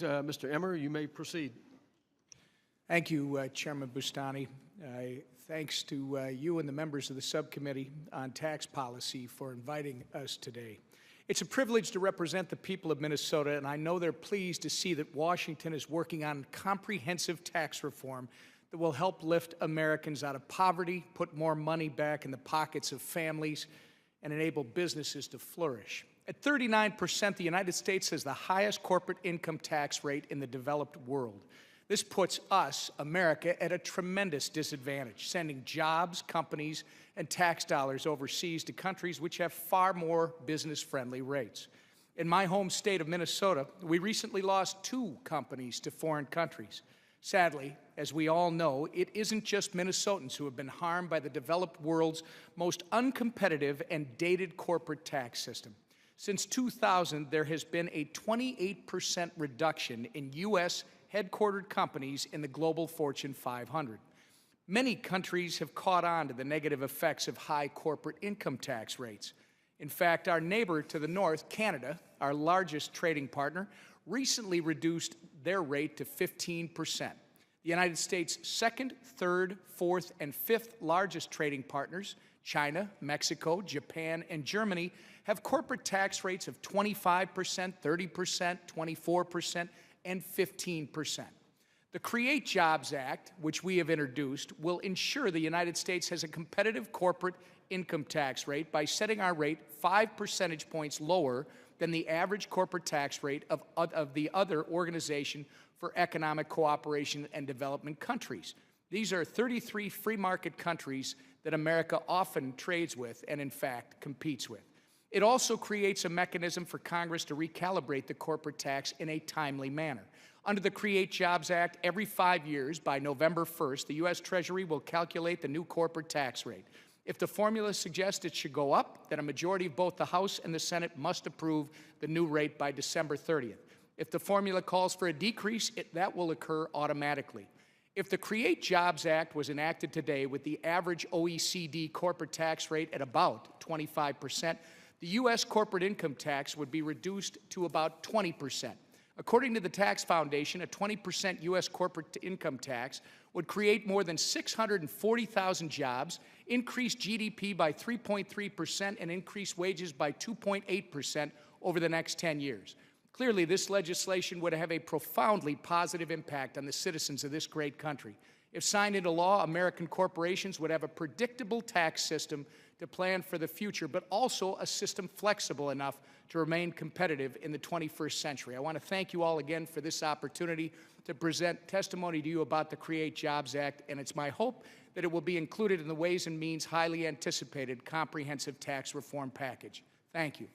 Mr. Emmer, you may proceed. Thank you, Chairman Bustani. Thanks to you and the members of the Subcommittee on Tax Policy for inviting us today. It's a privilege to represent the people of Minnesota, and I know they're pleased to see that Washington is working on comprehensive tax reform that will help lift Americans out of poverty, put more money back in the pockets of families, and enable businesses to flourish. At 39%, the United States has the highest corporate income tax rate in the developed world. This puts us, America, at a tremendous disadvantage, sending jobs, companies, and tax dollars overseas to countries which have far more business-friendly rates. In my home state of Minnesota, we recently lost 2 companies to foreign countries. Sadly, as we all know, it isn't just Minnesotans who have been harmed by the developed world's most uncompetitive and dated corporate tax system. Since 2000, there has been a 28% reduction in U.S. headquartered companies in the global Fortune 500. Many countries have caught on to the negative effects of high corporate income tax rates. In fact, our neighbor to the north, Canada, our largest trading partner, recently reduced their rate to 15%. The United States' second, third, fourth, and fifth largest trading partners, China, Mexico, Japan, and Germany, have corporate tax rates of 25%, 30%, 24%, and 15%. The Create Jobs Act, which we have introduced, will ensure the United States has a competitive corporate income tax rate by setting our rate 5 percentage points lower than the average corporate tax rate of the other Organization for Economic Cooperation and Development countries. These are 33 free market countries that America often trades with and, in fact, competes with. It also creates a mechanism for Congress to recalibrate the corporate tax in a timely manner. Under the Create Jobs Act, every 5 years, by November 1st, the U.S. Treasury will calculate the new corporate tax rate. If the formula suggests it should go up, then a majority of both the House and the Senate must approve the new rate by December 30th. If the formula calls for a decrease, that will occur automatically. If the Create Jobs Act was enacted today with the average OECD corporate tax rate at about 25%, the U.S. corporate income tax would be reduced to about 20%. According to the Tax Foundation, a 20% U.S. corporate income tax would create more than 640,000 jobs, increase GDP by 3.3%, and increase wages by 2.8% over the next 10 years. Clearly, this legislation would have a profoundly positive impact on the citizens of this great country. If signed into law, American corporations would have a predictable tax system to plan for the future, but also a system flexible enough to remain competitive in the 21st century. I want to thank you all again for this opportunity to present testimony to you about the Create Jobs Act, and it's my hope that it will be included in the Ways and Means highly anticipated comprehensive tax reform package. Thank you.